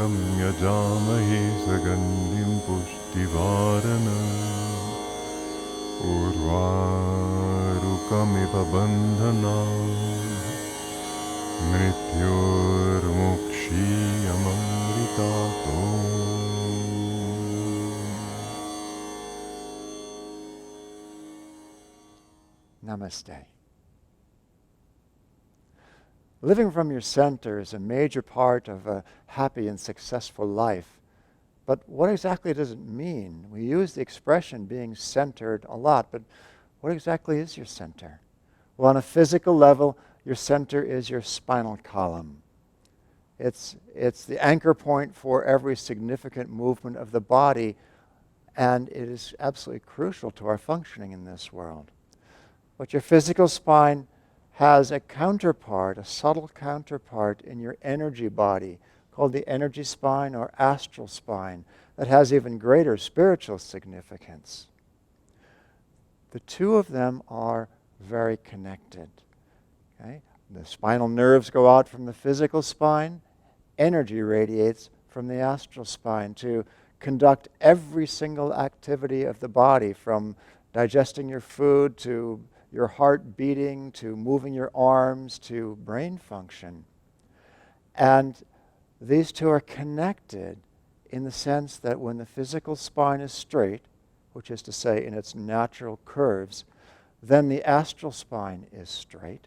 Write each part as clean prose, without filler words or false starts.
Tryambakam yajamahe sagandim pushtivarana urvarukamiva bandhana mrityurmukshiyamamritato. Namaste. Living from your center is a major part of a happy and successful life. But what exactly does it mean? We use the expression being centered a lot, but what exactly is your center? Well, on a physical level, your center is your spinal column. It's the anchor point for every significant movement of the body, and it is absolutely crucial to our functioning in this world. But your physical spine has a counterpart, a subtle counterpart in your energy body called the energy spine or astral spine that has even greater spiritual significance. The two of them are very connected. Okay? The spinal nerves go out from the physical spine. Energy radiates from the astral spine to conduct every single activity of the body, from digesting your food to your heart beating, to moving your arms, to brain function. And these two are connected in the sense that when the physical spine is straight, which is to say in its natural curves, then the astral spine is straight.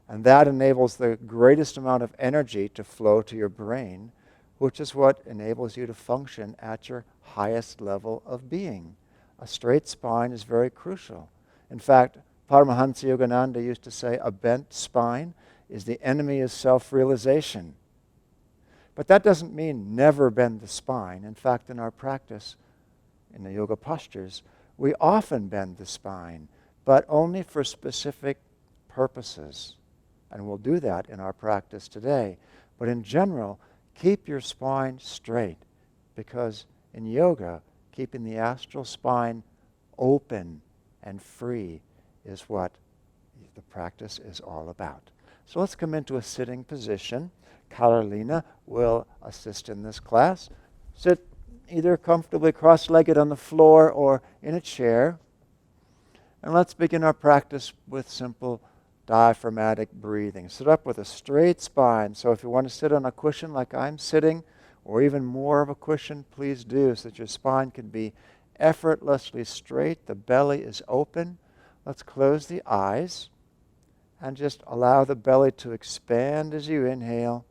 And that enables the greatest amount of energy to flow to your brain, which is what enables you to function at your highest level of being. A straight spine is very crucial. In fact, Paramahansa Yogananda used to say, a bent spine is the enemy of self-realization. But that doesn't mean never bend the spine. In fact, in our practice, in the yoga postures, we often bend the spine, but only for specific purposes. And we'll do that in our practice today. But in general, keep your spine straight, because in yoga, keeping the astral spine open and free is what the practice is all about. So let's come into a sitting position. Carolina will assist in this class. Sit either comfortably cross-legged on the floor or in a chair. And let's begin our practice with simple diaphragmatic breathing. Sit up with a straight spine. So if you want to sit on a cushion like I'm sitting, or even more of a cushion, please do, so that your spine can be effortlessly straight. The belly is open. Let's close the eyes and just allow the belly to expand as you inhale.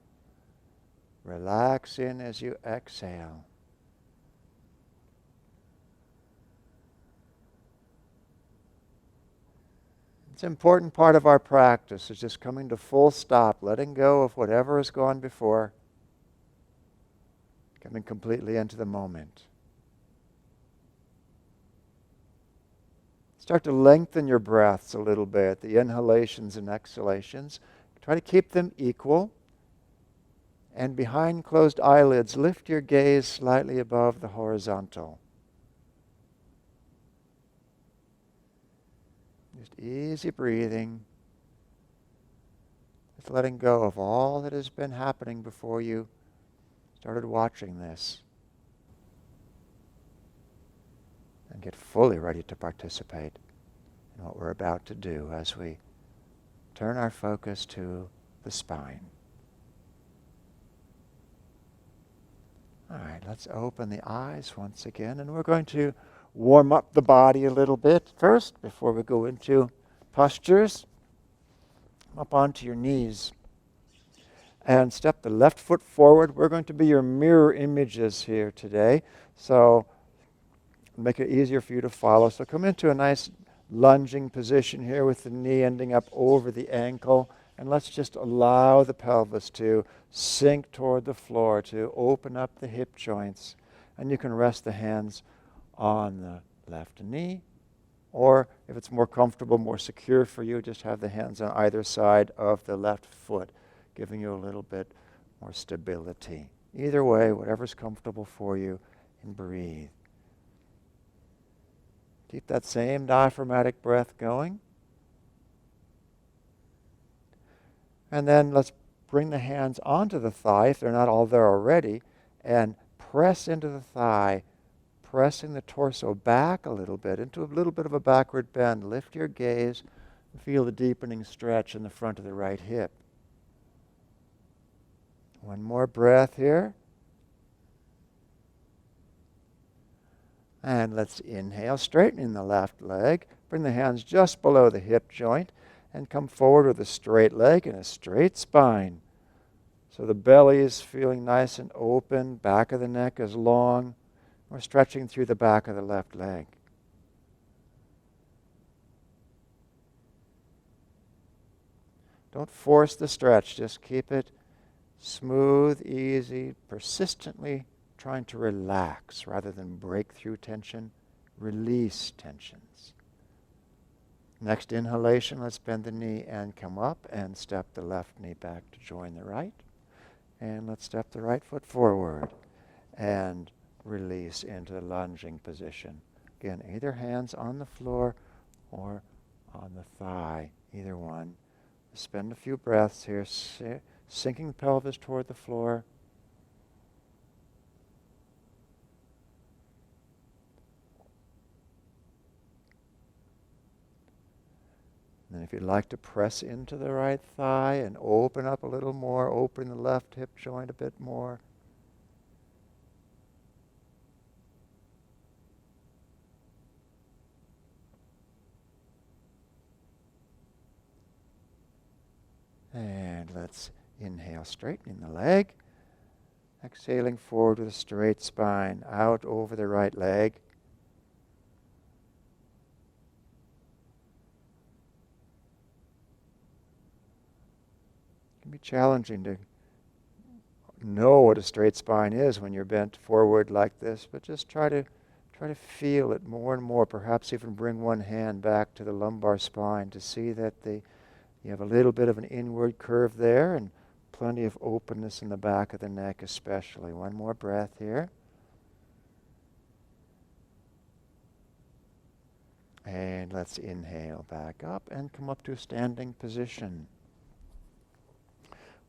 Relax in as you exhale. It's an important part of our practice, is just coming to full stop, letting go of whatever has gone before, coming completely into the moment. Start to lengthen your breaths a little bit, the inhalations and exhalations. Try to keep them equal. And behind closed eyelids, lift your gaze slightly above the horizontal. Just easy breathing. Just letting go of all that has been happening before you started watching this. And get fully ready to participate in what we're about to do as we turn our focus to the spine. All right, let's open the eyes once again, and we're going to warm up the body a little bit first before we go into postures. Up onto your knees and step the left foot forward. We're going to be your mirror images here today, so make it easier for you to follow. So come into a nice lunging position here with the knee ending up over the ankle. And let's just allow the pelvis to sink toward the floor, to open up the hip joints. And you can rest the hands on the left knee. Or if it's more comfortable, more secure for you, just have the hands on either side of the left foot, giving you a little bit more stability. Either way, whatever's comfortable for you, and breathe. Keep that same diaphragmatic breath going. And then let's bring the hands onto the thigh, if they're not all there already, and press into the thigh, pressing the torso back a little bit into a little bit of a backward bend. Lift your gaze and feel the deepening stretch in the front of the right hip. One more breath here. And let's inhale, straightening the left leg. Bring the hands just below the hip joint and come forward with a straight leg and a straight spine. So the belly is feeling nice and open, back of the neck is long. We're stretching through the back of the left leg. Don't force the stretch, just keep it smooth, easy, persistently trying to relax rather than break through tension, release tensions. Next inhalation, let's bend the knee and come up and step the left knee back to join the right. And let's step the right foot forward and release into the lunging position. Again, either hands on the floor or on the thigh, either one. Spend a few breaths here, sinking the pelvis toward the floor. And if you'd like to press into the right thigh and open up a little more, open the left hip joint a bit more. And let's inhale, straightening the leg. Exhaling forward with a straight spine, out over the right leg. It can be challenging to know what a straight spine is when you're bent forward like this, but just try to feel it more and more. Perhaps even bring one hand back to the lumbar spine to see that you have a little bit of an inward curve there and plenty of openness in the back of the neck especially. One more breath here. And let's inhale back up and come up to a standing position.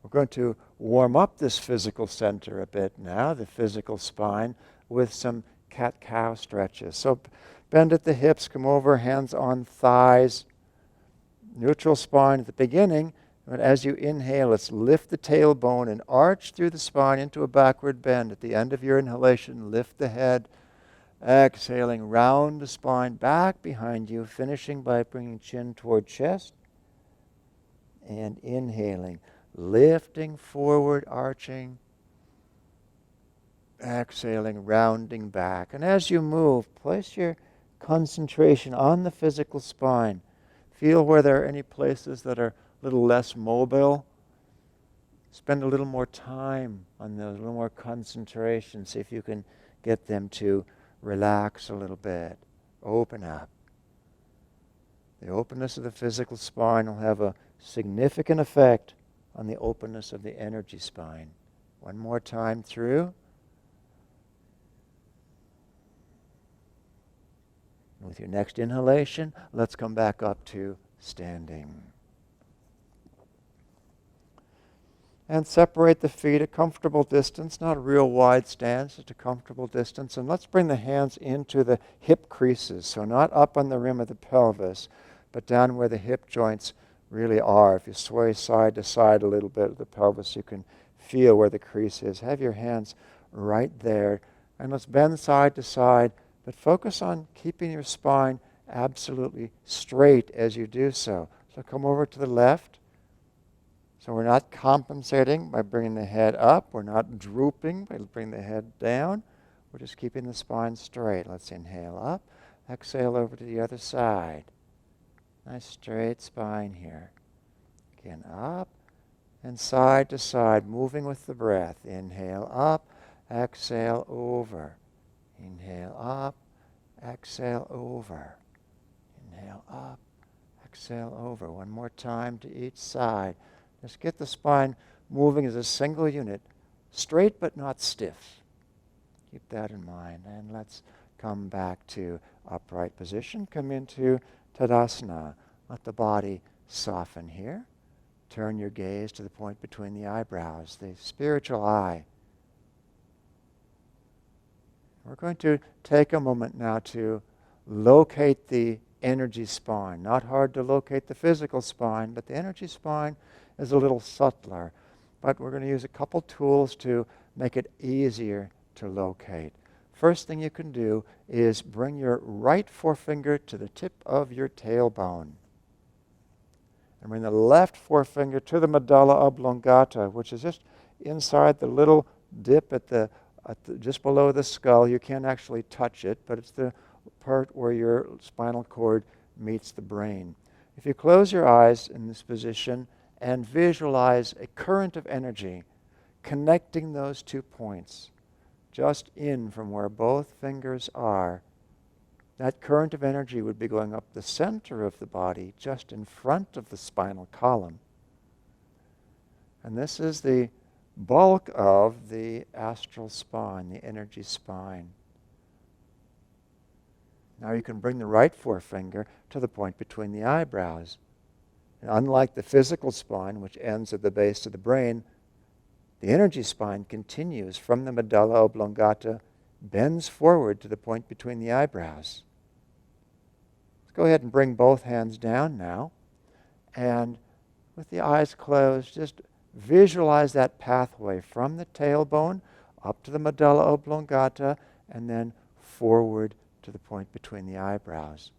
We're going to warm up this physical center a bit now, the physical spine, with some CatCow stretches. So bend at the hips, come over, hands on thighs, neutral spine at the beginning. But as you inhale, let's lift the tailbone and arch through the spine into a backward bend. At the end of your inhalation, lift the head. Exhaling, round the spine back behind you, finishing by bringing chin toward chest. And inhaling, lifting forward, arching. Exhaling, rounding back. And as you move, place your concentration on the physical spine. Feel where there are any places that are a little less mobile. Spend a little more time on those, a little more concentration. See if you can get them to relax a little bit. Open up. The openness of the physical spine will have a significant effect on the openness of the energy spine. One more time through. With your next inhalation, let's come back up to standing. And separate the feet a comfortable distance, not a real wide stance, just a comfortable distance. And let's bring the hands into the hip creases, so not up on the rim of the pelvis, but down where the hip joints really are. If you sway side to side a little bit of the pelvis, you can feel where the crease is. Have your hands right there. And let's bend side to side, but focus on keeping your spine absolutely straight as you do so. So come over to the left. So we're not compensating by bringing the head up. We're not drooping by bringing the head down. We're just keeping the spine straight. Let's inhale up. Exhale over to the other side. Nice straight spine here. Again, up and side to side, moving with the breath. Inhale up. Exhale over. Inhale up. Exhale over. Inhale up. Exhale over. One more time to each side. Just get the spine moving as a single unit, straight but not stiff. Keep that in mind. And let's come back to upright position. Come into Tadasana. Let the body soften here. Turn your gaze to the point between the eyebrows, the spiritual eye. We're going to take a moment now to locate the energy spine. Not hard to locate the physical spine, but the energy spine is a little subtler. But we're going to use a couple tools to make it easier to locate. First thing you can do is bring your right forefinger to the tip of your tailbone. And bring the left forefinger to the medulla oblongata, which is just inside the little dip just below the skull. You can't actually touch it, but it's the part where your spinal cord meets the brain. If you close your eyes in this position and visualize a current of energy connecting those 2 points, just in from where both fingers are, that current of energy would be going up the center of the body, just in front of the spinal column. And this is the bulk of the astral spine, the energy spine. Now you can bring the right forefinger to the point between the eyebrows. And unlike the physical spine, which ends at the base of the brain, the energy spine continues from the medulla oblongata, bends forward to the point between the eyebrows. Let's go ahead and bring both hands down now. And with the eyes closed, just visualize that pathway from the tailbone up to the medulla oblongata and then forward to the point between the eyebrows.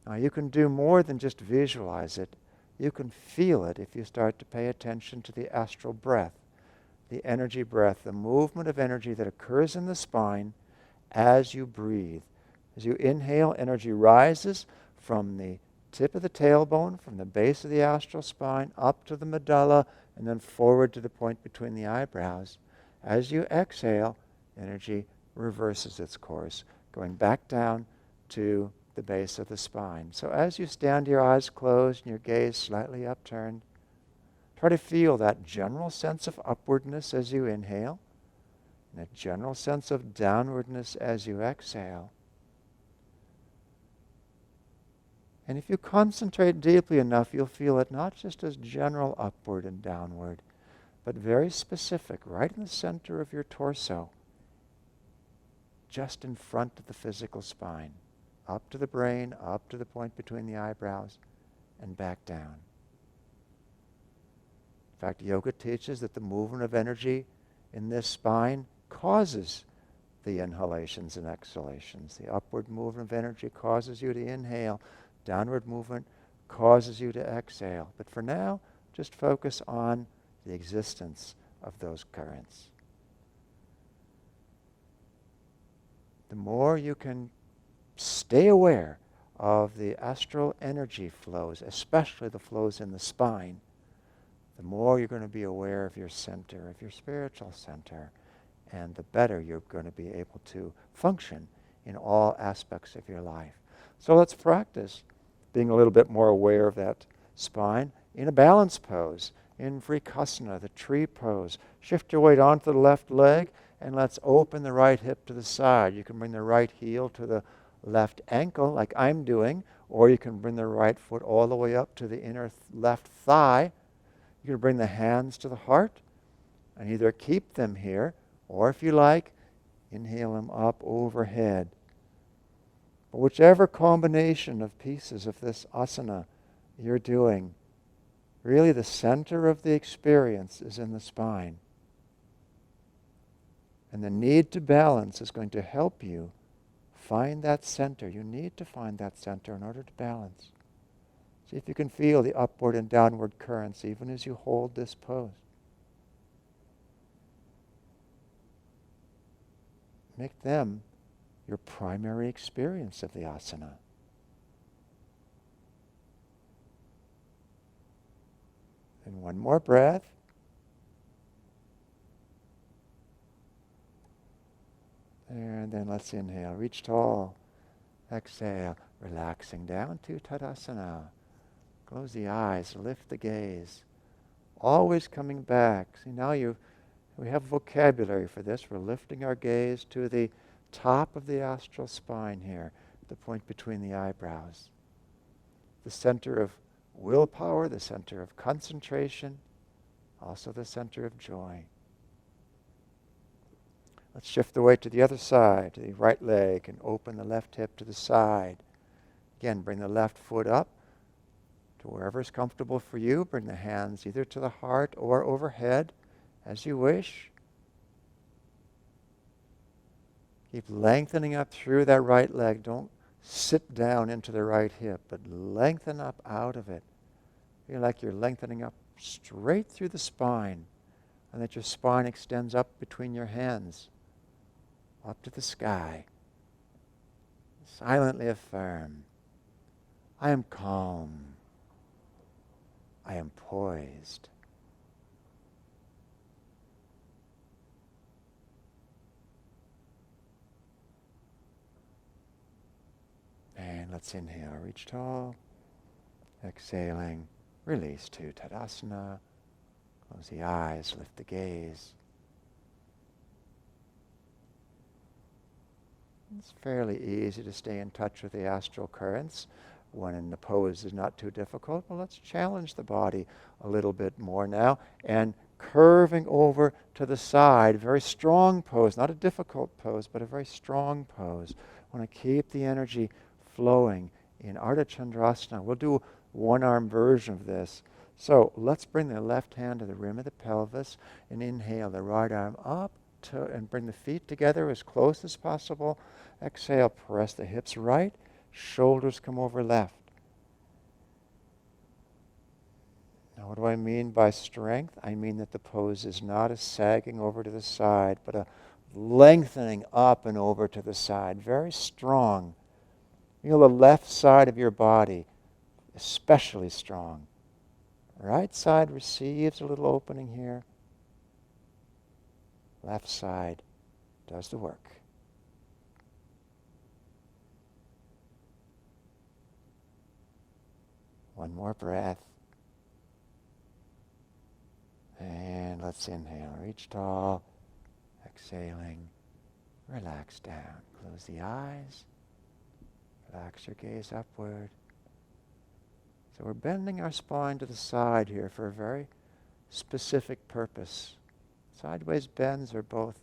Now you can do more than just visualize it. You can feel it if you start to pay attention to the astral breath, the energy breath, the movement of energy that occurs in the spine as you breathe. As you inhale, energy rises from the tip of the tailbone, from the base of the astral spine, up to the medulla, and then forward to the point between the eyebrows. As you exhale, energy reverses its course, going back down to the base of the spine. So as you stand, your eyes closed and your gaze slightly upturned, try to feel that general sense of upwardness as you inhale, and a general sense of downwardness as you exhale. And if you concentrate deeply enough, you'll feel it not just as general upward and downward, but very specific, right in the center of your torso, just in front of the physical spine, up to the brain, up to the point between the eyebrows, and back down. In fact, yoga teaches that the movement of energy in this spine causes the inhalations and exhalations. The upward movement of energy causes you to inhale. Downward movement causes you to exhale. But for now, just focus on the existence of those currents. The more you can stay aware of the astral energy flows, especially the flows in the spine, the more you're going to be aware of your center, of your spiritual center, and the better you're going to be able to function in all aspects of your life. So let's practice being a little bit more aware of that spine in a balance pose, in Vrikasana, the tree pose. Shift your weight onto the left leg, and let's open the right hip to the side. You can bring the right heel to the left ankle, like I'm doing, or you can bring the right foot all the way up to the inner left thigh. You can bring the hands to the heart, and either keep them here, or if you like, inhale them up overhead. But whichever combination of pieces of this asana you're doing, really the center of the experience is in the spine. And the need to balance is going to help you find that center. You need to find that center in order to balance. See if you can feel the upward and downward currents even as you hold this pose. Make them your primary experience of the asana. And one more breath. And then let's inhale, reach tall. Exhale, relaxing down to Tadasana. Close the eyes, lift the gaze. Always coming back. See, now we have vocabulary for this. We're lifting our gaze to the top of the astral spine here, the point between the eyebrows. The center of willpower, the center of concentration, also the center of joy. Let's shift the weight to the other side, to the right leg, and open the left hip to the side. Again, bring the left foot up to wherever is comfortable for you. Bring the hands either to the heart or overhead as you wish. Keep lengthening up through that right leg. Don't sit down into the right hip, but lengthen up out of it. Feel like you're lengthening up straight through the spine, and that your spine extends up between your hands, up to the sky. Silently affirm, I am calm. I am poised. And let's inhale, reach tall. Exhaling, release to Tadasana. Close the eyes, lift the gaze. It's fairly easy to stay in touch with the astral currents when the pose is not too difficult. Well, let's challenge the body a little bit more now. And curving over to the side, very strong pose, not a difficult pose, but a very strong pose. I want to keep the energy flowing in Ardha Chandrasana. We'll do one arm version of this. So let's bring the left hand to the rim of the pelvis and inhale the right arm up and bring the feet together as close as possible. Exhale, press the hips right, shoulders come over left. Now what do I mean by strength? I mean that the pose is not a sagging over to the side, but a lengthening up and over to the side. Very strong. Feel the left side of your body especially strong. Right side receives a little opening here. Left side does the work. One more breath. And let's inhale. Reach tall. Exhaling. Relax down. Close the eyes. Relax your gaze upward. So we're bending our spine to the side here for a very specific purpose. Sideways bends are both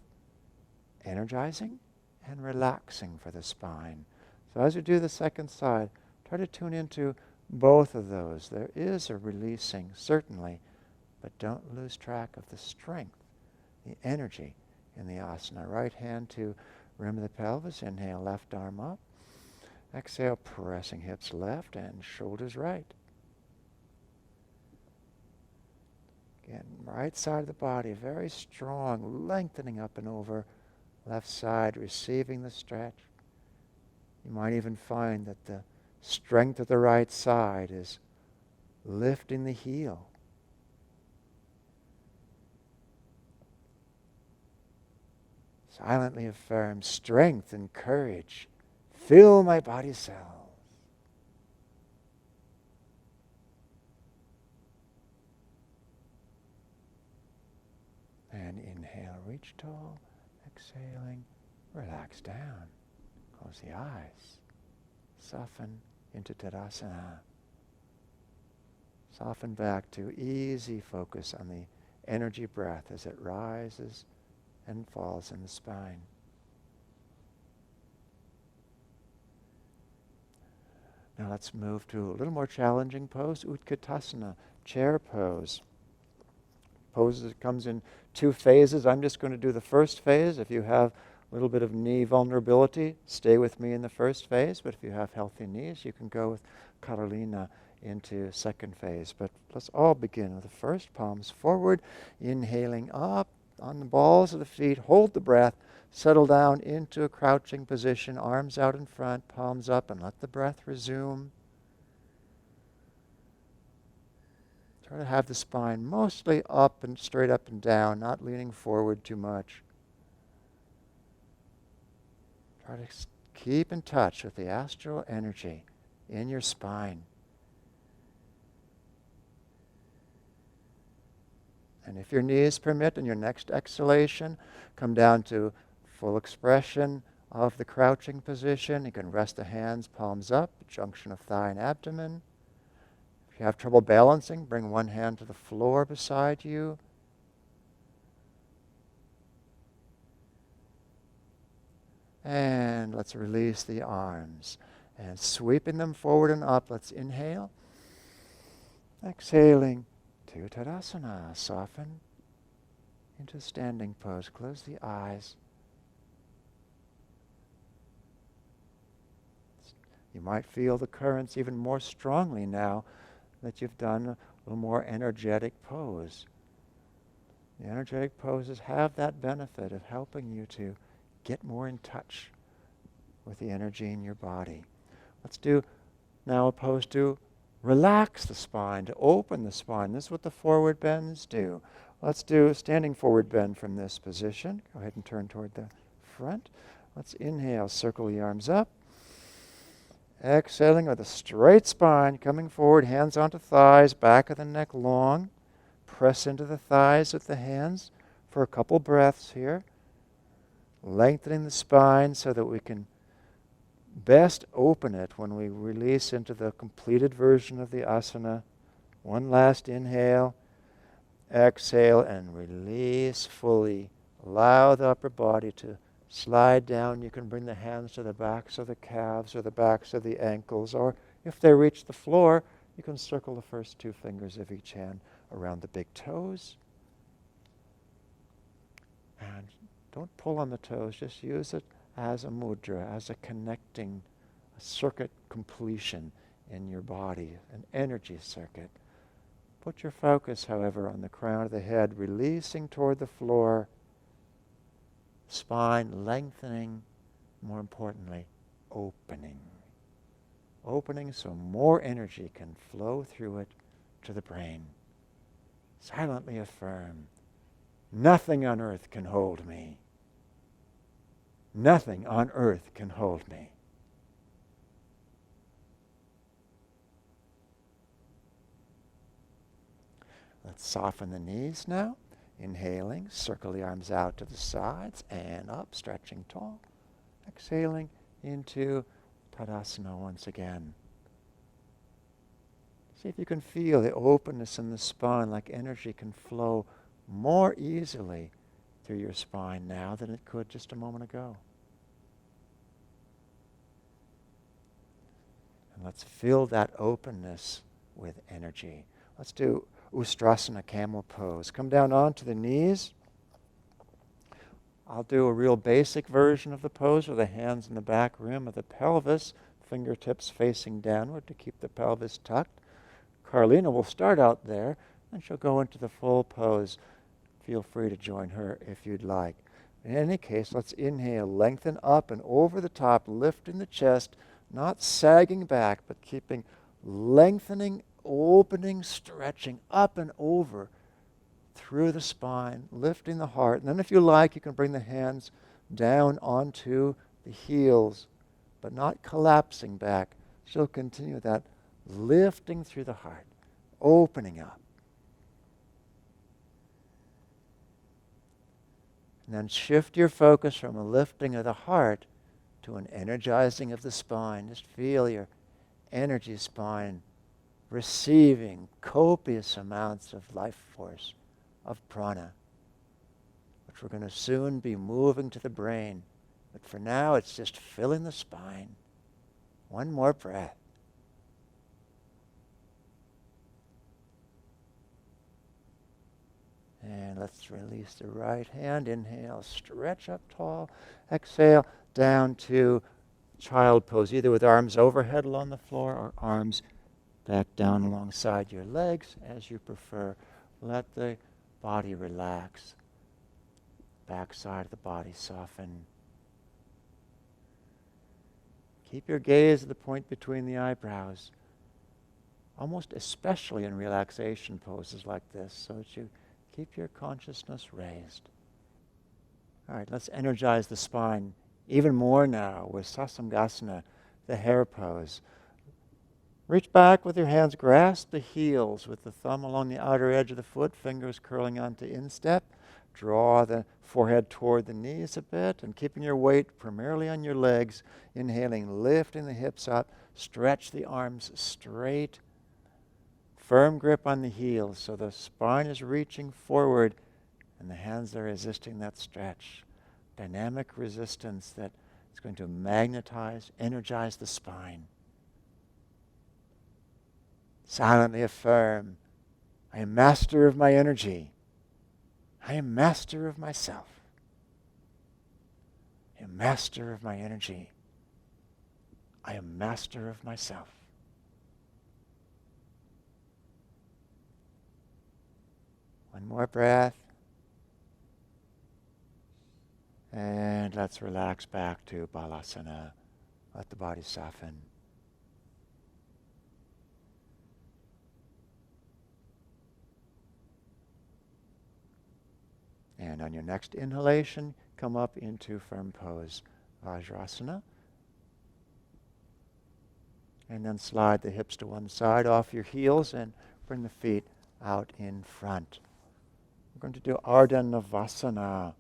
energizing and relaxing for the spine. So as you do the second side, try to tune into both of those. There is a releasing, certainly, but don't lose track of the strength, the energy in the asana. Right hand to rim of the pelvis. Inhale, left arm up. Exhale, pressing hips left and shoulders right. Again, right side of the body, very strong, lengthening up and over. Left side, receiving the stretch. You might even find that the strength of the right side is lifting the heel. Silently affirm strength and courage. Fill my body cells. And inhale, reach tall. Exhaling, relax down. Close the eyes. Soften into Tadasana. Soften back to easy focus on the energy breath as it rises and falls in the spine. Now let's move to a little more challenging pose, Utkatasana, chair pose. Pose that comes in two phases. I'm just going to do the first phase. If you have a little bit of knee vulnerability, stay with me in the first phase. But if you have healthy knees, you can go with Carolina into second phase. But let's all begin with the first. Palms forward, inhaling up on the balls of the feet. Hold the breath. Settle down into a crouching position. Arms out in front, palms up, and let the breath resume. Try to have the spine mostly up and straight up and down, not leaning forward too much. Try to keep in touch with the astral energy in your spine. And if your knees permit, in your next exhalation, come down to full expression of the crouching position. You can rest the hands, palms up, junction of thigh and abdomen. If you have trouble balancing, bring one hand to the floor beside you. And let's release the arms. And sweeping them forward and up, let's inhale. Exhaling to Tadasana. Soften into standing pose. Close the eyes. You might feel the currents even more strongly now that you've done a little more energetic pose. The energetic poses have that benefit of helping you to get more in touch with the energy in your body. Let's do now a pose to relax the spine, to open the spine. This is what the forward bends do. Let's do a standing forward bend from this position. Go ahead and turn toward the front. Let's inhale, circle the arms up. Exhaling with a straight spine, coming forward, hands onto thighs, back of the neck long. Press into the thighs with the hands for a couple breaths here. Lengthening the spine so that we can best open it when we release into the completed version of the asana. One last inhale, exhale, and release fully. Allow the upper body to slide down. You can bring the hands to the backs of the calves or the backs of the ankles, or if they reach the floor, you can circle the first two fingers of each hand around the big toes. And don't pull on the toes, just use it as a mudra, as a connecting, a circuit completion in your body, an energy circuit. Put your focus, however, on the crown of the head, releasing toward the floor, spine lengthening, more importantly, opening. Opening so more energy can flow through it to the brain. Silently affirm, nothing on earth can hold me. Nothing on earth can hold me. Let's soften the knees now. Inhaling, circle the arms out to the sides and up, stretching tall. Exhaling into Tadasana once again. See if you can feel the openness in the spine, like energy can flow more easily through your spine now than it could just a moment ago. And let's fill that openness with energy. Let's do Ustrasana, Camel Pose. Come down onto the knees. I'll do a real basic version of the pose with the hands in the back rim of the pelvis, fingertips facing downward to keep the pelvis tucked. Carlina will start out there, and she'll go into the full pose. Feel free to join her if you'd like. In any case, let's inhale, lengthen up and over the top, lifting the chest, not sagging back, but keeping lengthening, opening, stretching up and over through the spine, lifting the heart. And then if you like, you can bring the hands down onto the heels, but not collapsing back. Still continue that lifting through the heart, opening up. And then shift your focus from a lifting of the heart to an energizing of the spine. Just feel your energy spine receiving copious amounts of life force, of prana, which we're going to soon be moving to the brain. But for now, it's just filling the spine. One more breath. And let's release the right hand. Inhale, stretch up tall. Exhale, down to child pose, either with arms overhead along the floor or arms back down alongside your legs, as you prefer. Let the body relax. Back side of the body soften. Keep your gaze at the point between the eyebrows, almost especially in relaxation poses like this, so that you keep your consciousness raised. All right, let's energize the spine even more now with Sasamgasana, the hare pose. Reach back with your hands, grasp the heels with the thumb along the outer edge of the foot, fingers curling onto instep. Draw the forehead toward the knees a bit, and keeping your weight primarily on your legs. Inhaling, lifting the hips up, stretch the arms straight. Firm grip on the heels so the spine is reaching forward and the hands are resisting that stretch. Dynamic resistance that It's going to magnetize, energize the spine. Silently affirm, I am master of my energy. I am master of myself. I am master of my energy. I am master of myself. One more breath. And let's relax back to Balasana. Let the body soften. And on your next inhalation, come up into firm pose, Vajrasana. And then slide the hips to one side off your heels and bring the feet out in front. We're going to do Ardha Navasana,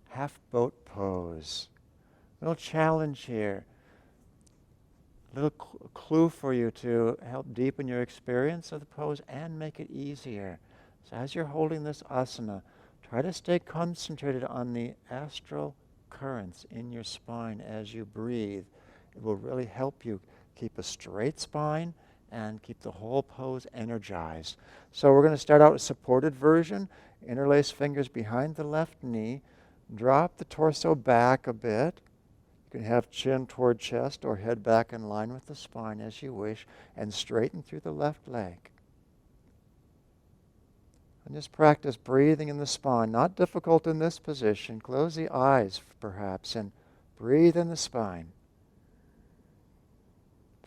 half boat pose. Little challenge here. A little clue for you to help deepen your experience of the pose and make it easier. So as you're holding this asana, try to stay concentrated on the astral currents in your spine as you breathe. It will really help you keep a straight spine and keep the whole pose energized. So we're going to start out with supported version. Interlace fingers behind the left knee. Drop the torso back a bit. You can have chin toward chest or head back in line with the spine as you wish, and straighten through the left leg. And just practice breathing in the spine. Not difficult in this position. Close the eyes perhaps and breathe in the spine.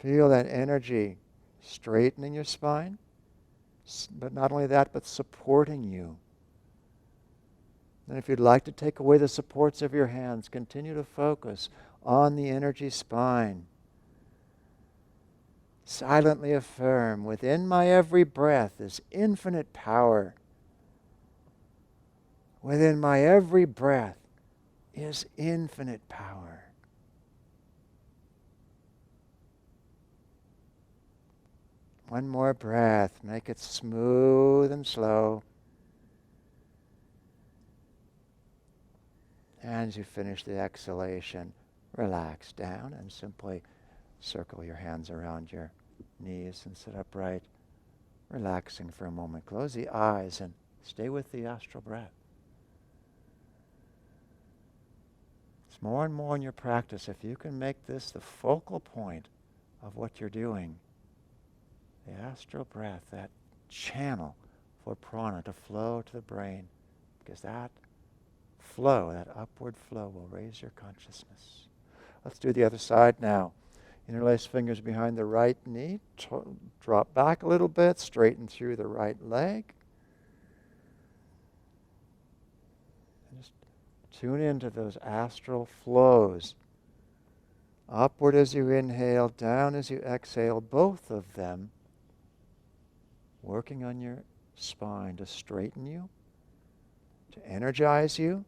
Feel that energy straightening your spine, but not only that, but supporting you. And if you'd like to take away the supports of your hands, continue to focus on the energy spine. Silently affirm, within my every breath is infinite power. Within my every breath is infinite power. One more breath. Make it smooth and slow. And as you finish the exhalation, relax down and simply circle your hands around your knees and sit upright, relaxing for a moment. Close the eyes and stay with the astral breath. It's more and more in your practice. If you can make this the focal point of what you're doing, the astral breath, that channel for prana to flow to the brain, because that flow, that upward flow, will raise your consciousness. Let's do the other side now. Interlace fingers behind the right knee. Drop back a little bit. Straighten through the right leg. And just tune into those astral flows. Upward as you inhale, down as you exhale, both of them working on your spine to straighten you, to energize you,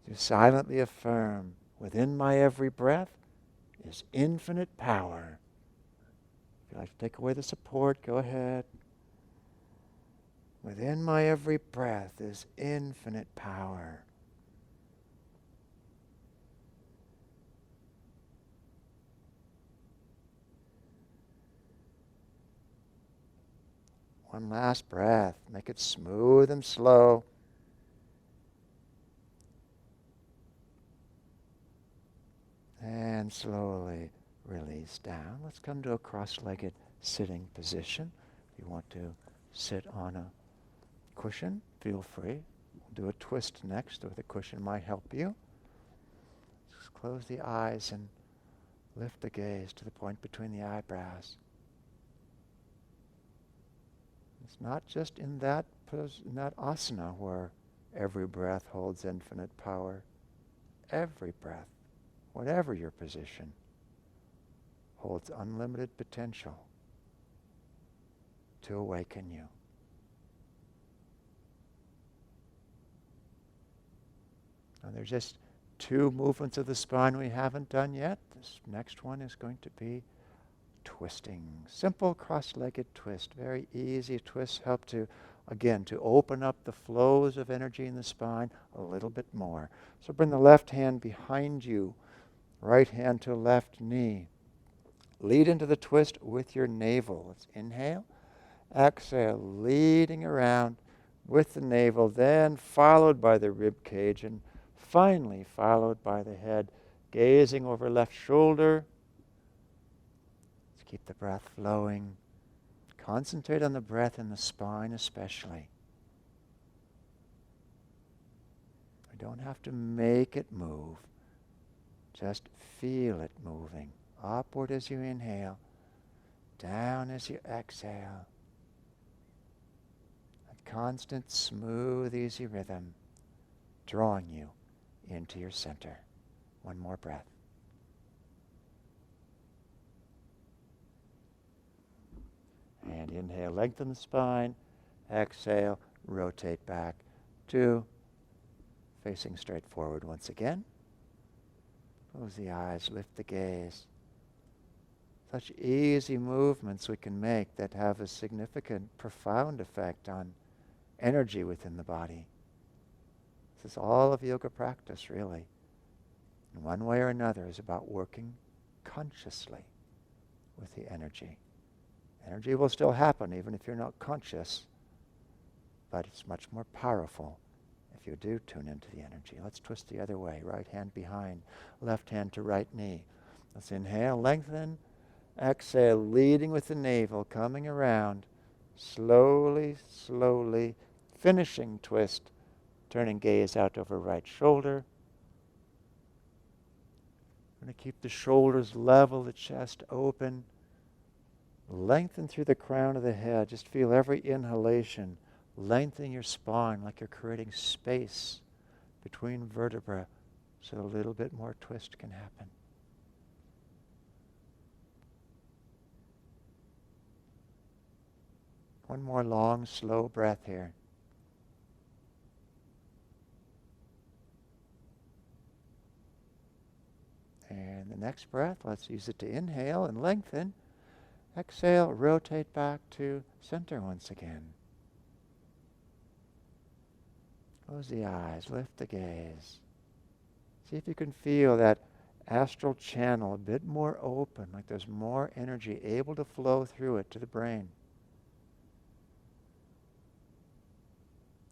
to silently affirm, within my every breath is infinite power. If you'd like to take away the support, go ahead. Within my every breath is infinite power. One last breath. Make it smooth and slow. And slowly release down. Let's come to a cross-legged sitting position. If you want to sit on a cushion, feel free. We'll do a twist next, or the cushion might help you. Just close the eyes and lift the gaze to the point between the eyebrows. It's not just in that asana where every breath holds infinite power. Every breath, whatever your position, holds unlimited potential to awaken you. Now there's just 2 movements of the spine we haven't done yet. This next one is going to be twisting. Simple cross-legged twist. Very easy twists help to, again, to open up the flows of energy in the spine a little bit more. So bring the left hand behind you Right hand to left knee. Lead into the twist with your navel. Let's inhale. Exhale, leading around with the navel, then followed by the rib cage, and finally followed by the head, gazing over left shoulder. Let's keep the breath flowing. Concentrate on the breath in the spine especially. We don't have to make it move. Just feel it moving. Upward as you inhale, down as you exhale. A constant, smooth, easy rhythm, drawing you into your center. One more breath. And inhale, lengthen the spine. Exhale, rotate back. 2, facing straight forward once again. Close the eyes, lift the gaze. Such easy movements we can make that have a significant, profound effect on energy within the body. This is all of yoga practice, really. In one way or another, is about working consciously with the energy. Energy will still happen even if you're not conscious, but it's much more powerful if you do tune into the energy. Let's twist the other way. Right hand behind, left hand to right knee. Let's inhale, lengthen. Exhale, leading with the navel, coming around. Slowly, slowly, finishing twist. Turning gaze out over right shoulder. We're going to keep the shoulders level, the chest open. Lengthen through the crown of the head. Just feel every inhalation. Lengthen your spine like you're creating space between vertebrae so a little bit more twist can happen. One more long, slow breath here. And the next breath, let's use it to inhale and lengthen. Exhale, rotate back to center once again. Close the eyes, lift the gaze. See if you can feel that astral channel a bit more open, like there's more energy able to flow through it to the brain.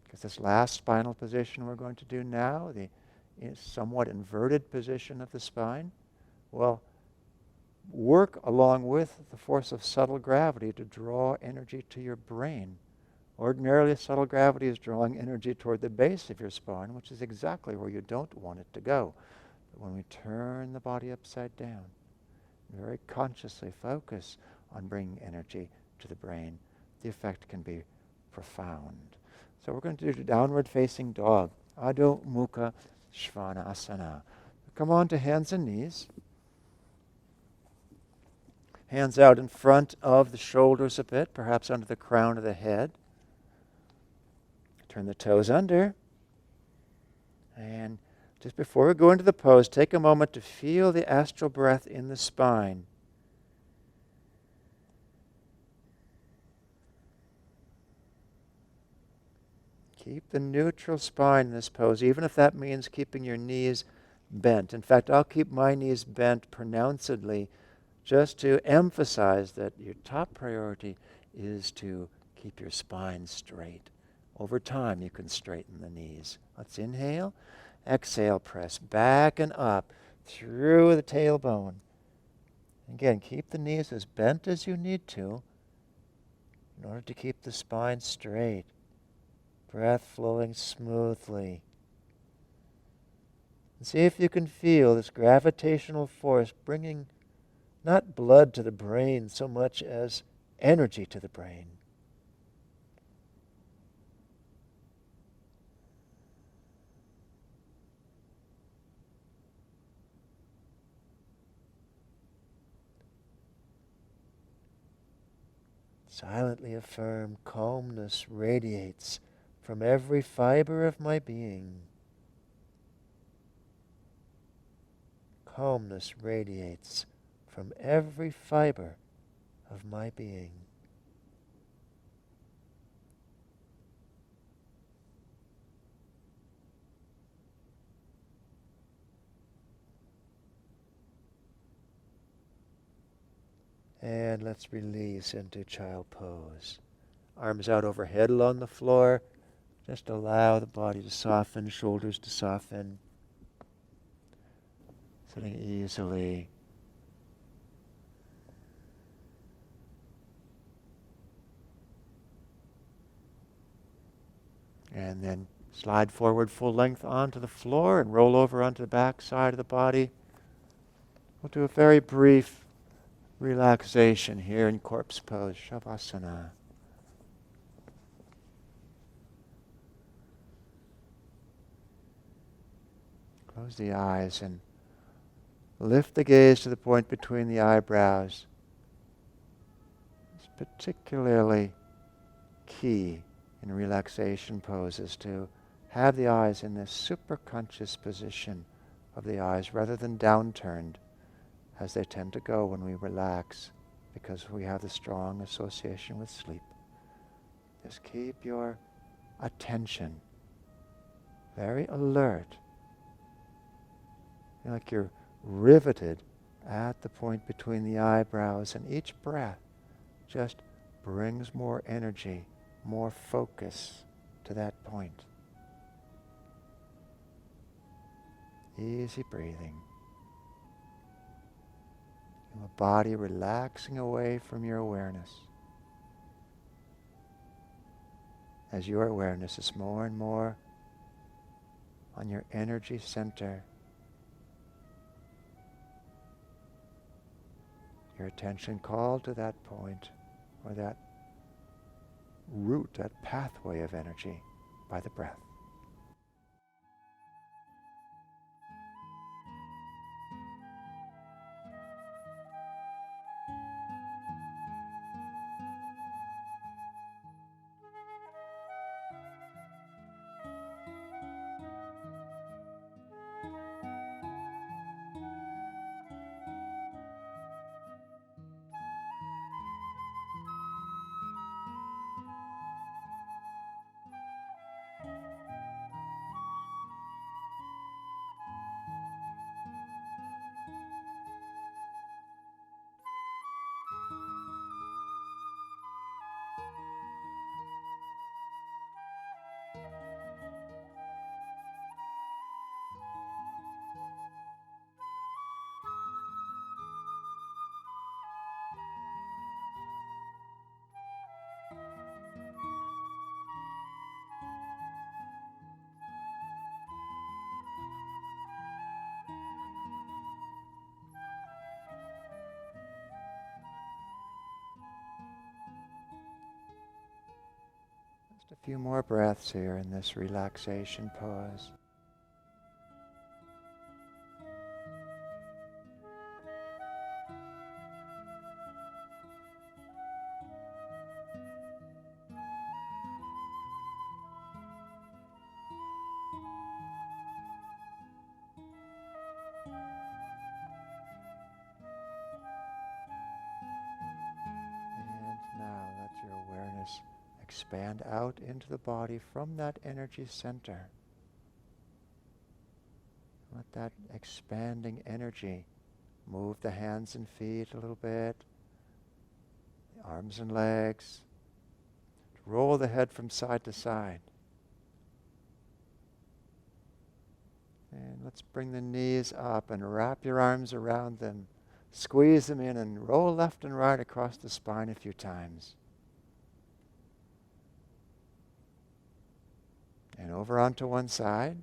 Because this last spinal position we're going to do now, the somewhat inverted position of the spine, will work along with the force of subtle gravity to draw energy to your brain. Ordinarily, subtle gravity is drawing energy toward the base of your spine, which is exactly where you don't want it to go. But when we turn the body upside down, very consciously focus on bringing energy to the brain, the effect can be profound. So we're going to do downward facing dog, Adho Mukha Svanasana. Come on to hands and knees. Hands out in front of the shoulders a bit, perhaps under the crown of the head. Turn the toes under. And just before we go into the pose, take a moment to feel the astral breath in the spine. Keep the neutral spine in this pose, even if that means keeping your knees bent. In fact, I'll keep my knees bent pronouncedly just to emphasize that your top priority is to keep your spine straight. Over time, you can straighten the knees. Let's inhale. Exhale, press back and up through the tailbone. Again, keep the knees as bent as you need to in order to keep the spine straight. Breath flowing smoothly. And see if you can feel this gravitational force bringing not blood to the brain so much as energy to the brain. Silently affirm, calmness radiates from every fiber of my being. Calmness radiates from every fiber of my being. And let's release into Child Pose. Arms out overhead along the floor. Just allow the body to soften, shoulders to soften. Sitting easily. And then slide forward full length onto the floor and roll over onto the back side of the body. We'll do a very brief relaxation here in corpse pose, Shavasana. Close the eyes and lift the gaze to the point between the eyebrows. It's particularly key in relaxation poses to have the eyes in this superconscious position of the eyes rather than downturned, as they tend to go when we relax because we have the strong association with sleep. Just keep your attention very alert. Feel like you're riveted at the point between the eyebrows, and each breath just brings more energy, more focus to that point. Easy breathing. And the body relaxing away from your awareness. As your awareness is more and more on your energy center, your attention called to that point or that route, that pathway of energy by the breath. Just a few more breaths here in this relaxation pause. And now let your awareness expand out into the body from that energy center. Let that expanding energy move the hands and feet a little bit, the arms and legs. Roll the head from side to side. And let's bring the knees up and wrap your arms around them. Squeeze them in and roll left and right across the spine a few times. And over onto one side.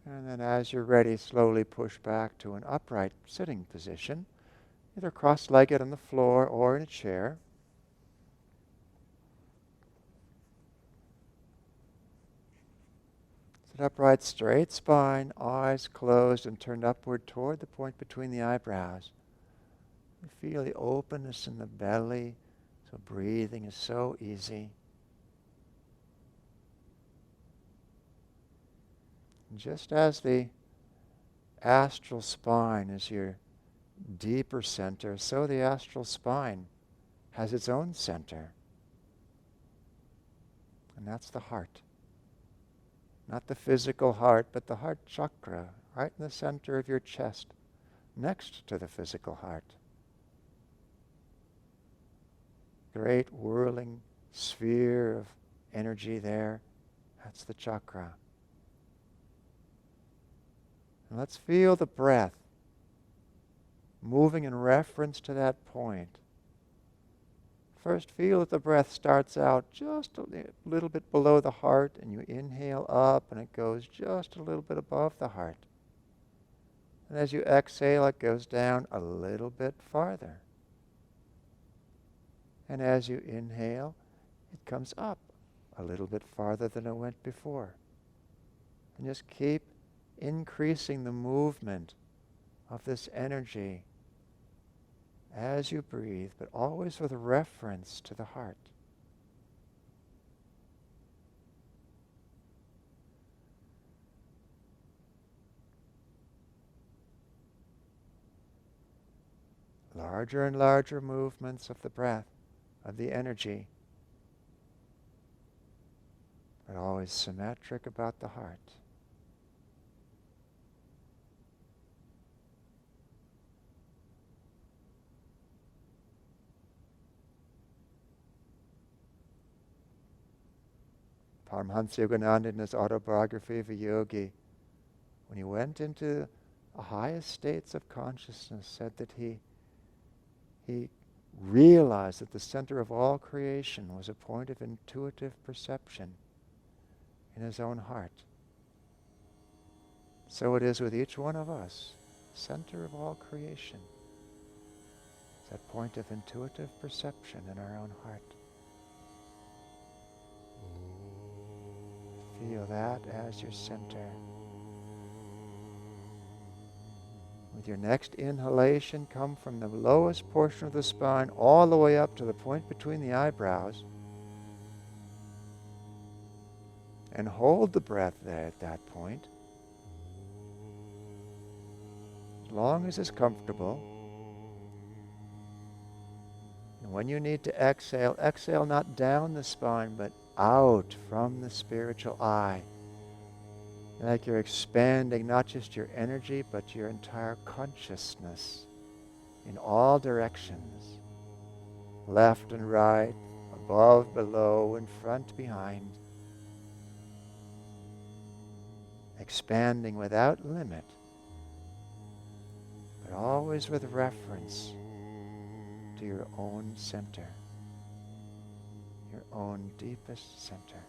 And then as you're ready, slowly push back to an upright sitting position, either cross-legged on the floor or in a chair. Sit upright, straight spine, eyes closed and turned upward toward the point between the eyebrows. You feel the openness in the belly, so breathing is so easy. And just as the astral spine is your deeper center, so the astral spine has its own center. And that's the heart. Not the physical heart, but the heart chakra, right in the center of your chest, next to the physical heart. Great whirling sphere of energy there. That's the chakra. And let's feel the breath moving in reference to that point. First, feel that the breath starts out just a little bit below the heart, and you inhale up, and it goes just a little bit above the heart. And as you exhale, it goes down a little bit farther. And as you inhale, it comes up a little bit farther than it went before. And just keep increasing the movement of this energy as you breathe, but always with reference to the heart. Larger and larger movements of the breath, of the energy, but always symmetric about the heart. Paramahansa Yogananda, in his autobiography of a yogi, when he went into the highest states of consciousness, said that he realized that the center of all creation was a point of intuitive perception in his own heart. So it is with each one of us, center of all creation. It's that point of intuitive perception in our own heart. Feel that as your center. With your next inhalation, come from the lowest portion of the spine all the way up to the point between the eyebrows. And hold the breath there at that point, as long as it's comfortable. And when you need to exhale, exhale not down the spine, but out from the spiritual eye. Like you're expanding not just your energy, but your entire consciousness in all directions. Left and right, above, below, in front, behind. Expanding without limit, but always with reference to your own center, your own deepest center.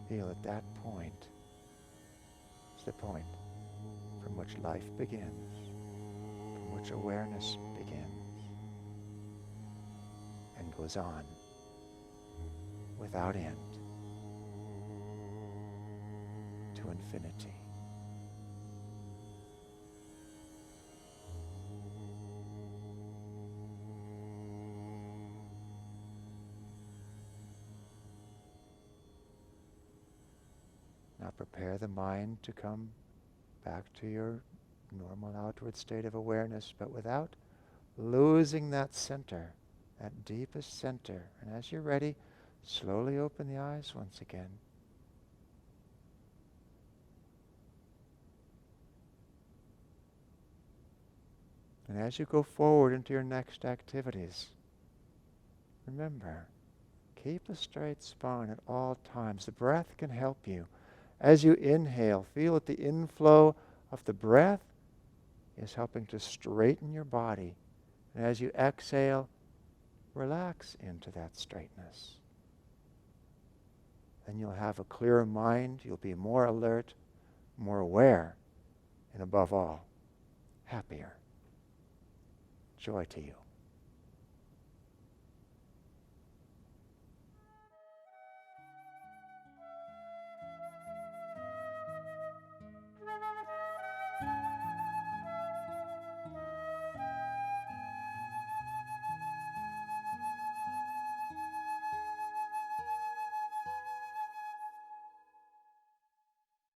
Feel at that point is the point from which life begins, from which awareness begins, and goes on without end to infinity. Now prepare the mind to come back to your normal outward state of awareness, but without losing that center, that deepest center. And as you're ready, slowly open the eyes once again. And as you go forward into your next activities, remember, keep a straight spine at all times. The breath can help you. As you inhale, feel that the inflow of the breath is helping to straighten your body. And as you exhale, relax into that straightness. Then you'll have a clearer mind, you'll be more alert, more aware, and above all, happier. Joy to you.